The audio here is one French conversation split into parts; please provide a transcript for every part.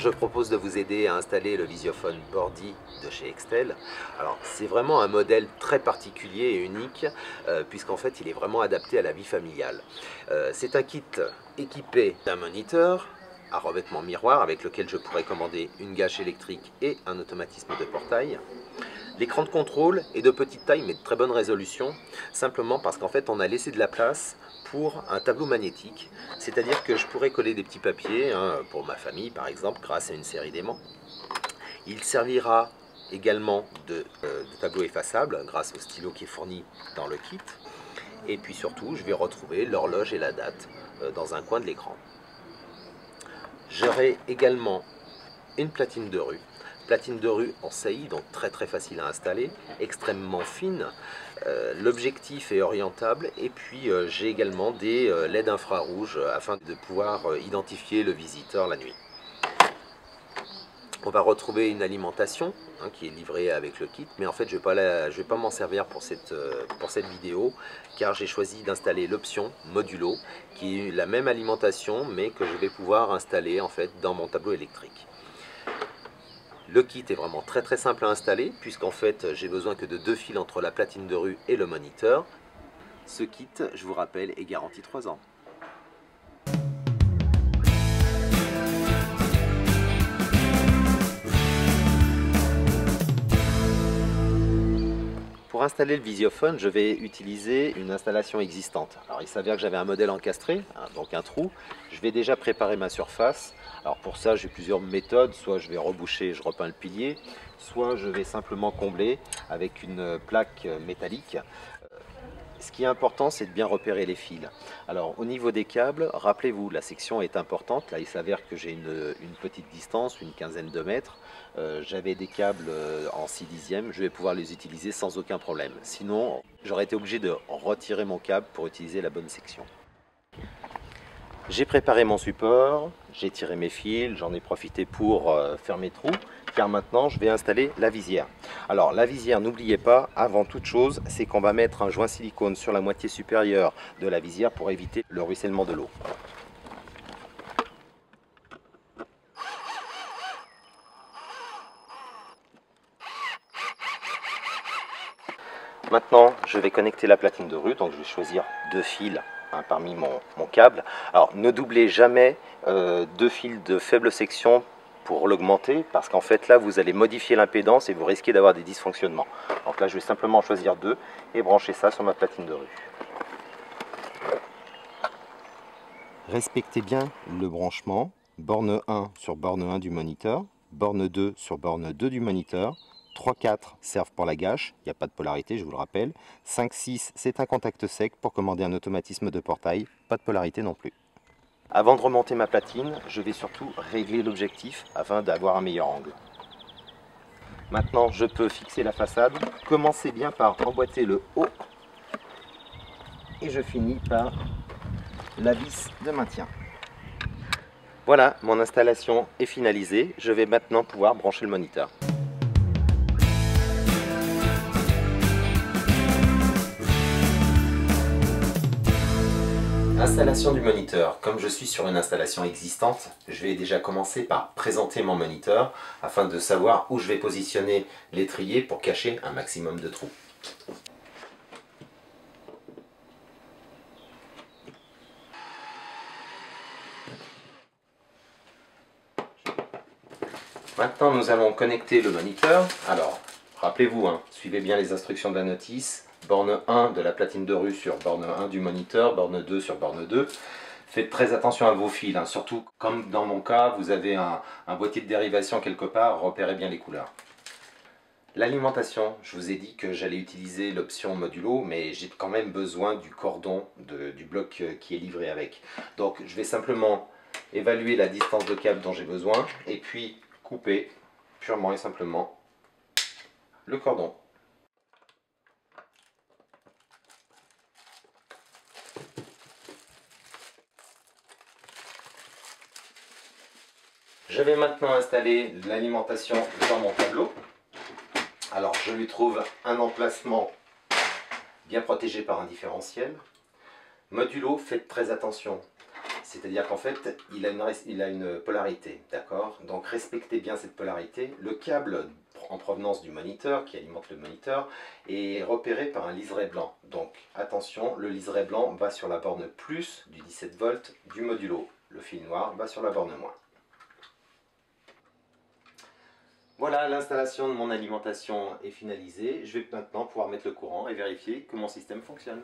je propose de vous aider à installer le Visiophone Bordy de chez Extel. Alors, c'est vraiment un modèle très particulier et unique, puisqu'en fait, il est vraiment adapté à la vie familiale. C'est un kit équipé d'un moniteur à revêtement miroir avec lequel je pourrais commander une gâche électrique et un automatisme de portail. L'écran de contrôle est de petite taille mais de très bonne résolution, simplement parce qu'en fait on a laissé de la place pour un tableau magnétique, c'est-à-dire que je pourrais coller des petits papiers, pour ma famille par exemple, grâce à une série d'aimants. Il servira également de tableau effaçable grâce au stylo qui est fourni dans le kit. Et puis surtout, je vais retrouver l'horloge et la date dans un coin de l'écran. J'aurai également une platine de rue en saillie, donc très facile à installer, extrêmement fine. L'objectif est orientable et puis j'ai également des LED infrarouges afin de pouvoir identifier le visiteur la nuit. On va retrouver une alimentation qui est livrée avec le kit, mais en fait je ne vais pas m'en servir pour cette vidéo car j'ai choisi d'installer l'option modulo qui est la même alimentation mais que je vais pouvoir installer en fait dans mon tableau électrique. Le kit est vraiment très simple à installer puisqu'en fait j'ai besoin que de 2 fils entre la platine de rue et le moniteur. Ce kit, je vous rappelle, est garanti 3 ans. Pour installer le Visiophone, je vais utiliser une installation existante. Alors il s'avère que j'avais un modèle encastré, donc un trou. Je vais déjà préparer ma surface. Alors pour ça, j'ai plusieurs méthodes. Soit je vais reboucher, je repeins le pilier, soit je vais simplement combler avec une plaque métallique. Ce qui est important, c'est de bien repérer les fils. Alors au niveau des câbles, rappelez-vous, la section est importante. Là, il s'avère que j'ai une petite distance, une quinzaine de mètres. J'avais des câbles en 6/10, je vais pouvoir les utiliser sans aucun problème. Sinon, j'aurais été obligé de retirer mon câble pour utiliser la bonne section. J'ai préparé mon support, j'ai tiré mes fils, j'en ai profité pour faire mes trous, car maintenant je vais installer la visière. Alors la visière, n'oubliez pas, avant toute chose, c'est qu'on va mettre un joint silicone sur la moitié supérieure de la visière pour éviter le ruissellement de l'eau. Maintenant, je vais connecter la platine de rue, donc je vais choisir 2 fils parmi mon câble. Alors ne doublez jamais 2 fils de faible section pour l'augmenter, parce qu'en fait là vous allez modifier l'impédance et vous risquez d'avoir des dysfonctionnements. Donc là je vais simplement choisir 2 et brancher ça sur ma platine de rue. Respectez bien le branchement, borne 1 sur borne 1 du moniteur, borne 2 sur borne 2 du moniteur, 3-4 servent pour la gâche, il n'y a pas de polarité, je vous le rappelle. 5-6, c'est un contact sec pour commander un automatisme de portail, pas de polarité non plus. Avant de remonter ma platine, je vais surtout régler l'objectif afin d'avoir un meilleur angle. Maintenant, je peux fixer la façade. Commencez bien par emboîter le haut et je finis par la vis de maintien. Voilà, mon installation est finalisée. Je vais maintenant pouvoir brancher le moniteur. Installation du moniteur. Comme je suis sur une installation existante, je vais déjà commencer par présenter mon moniteur afin de savoir où je vais positionner l'étrier pour cacher un maximum de trous. Maintenant, nous allons connecter le moniteur. Alors, rappelez-vous, suivez bien les instructions de la notice. Borne 1 de la platine de rue sur borne 1 du moniteur, borne 2 sur borne 2. Faites très attention à vos fils, surtout comme dans mon cas, vous avez un boîtier de dérivation quelque part, repérez bien les couleurs. L'alimentation, je vous ai dit que j'allais utiliser l'option modulo, mais j'ai quand même besoin du cordon du bloc qui est livré avec. Donc je vais simplement évaluer la distance de câble dont j'ai besoin, et puis couper purement et simplement le cordon. Je vais maintenant installer l'alimentation dans mon tableau. Alors je lui trouve un emplacement bien protégé par un différentiel. Modulo, faites très attention. C'est-à-dire qu'en fait, il a une polarité, d'accord? Donc respectez bien cette polarité. Le câble en provenance du moniteur, qui alimente le moniteur, est repéré par un liseré blanc. Donc attention, le liseré blanc va sur la borne plus du 17 volts du modulo. Le fil noir va sur la borne moins. Voilà, l'installation de mon alimentation est finalisée. Je vais maintenant pouvoir mettre le courant et vérifier que mon système fonctionne.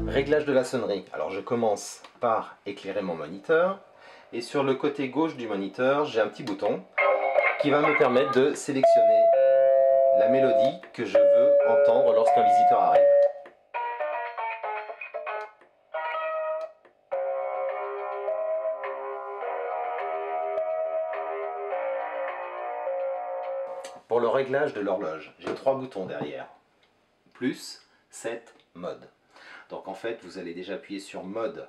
Réglage de la sonnerie. Alors je commence par éclairer mon moniteur. Et sur le côté gauche du moniteur, j'ai un petit bouton qui va me permettre de sélectionner la mélodie que je veux entendre lorsqu'un visiteur arrive. Pour le réglage de l'horloge, j'ai 3 boutons derrière. Plus, 7, mode. Donc en fait, vous allez déjà appuyer sur mode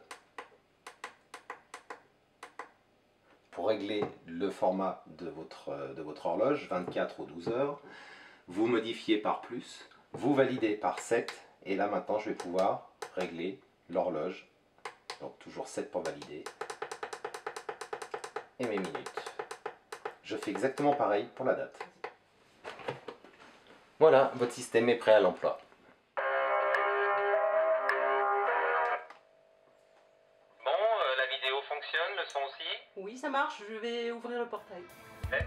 pour régler le format de votre horloge, 24 ou 12 heures. Vous modifiez par plus, vous validez par 7, et là maintenant je vais pouvoir régler l'horloge. Donc toujours 7 pour valider, et mes minutes. Je fais exactement pareil pour la date. Voilà, votre système est prêt à l'emploi. Bon, la vidéo fonctionne, le son aussi? Oui, ça marche, je vais ouvrir le portail. Ouais.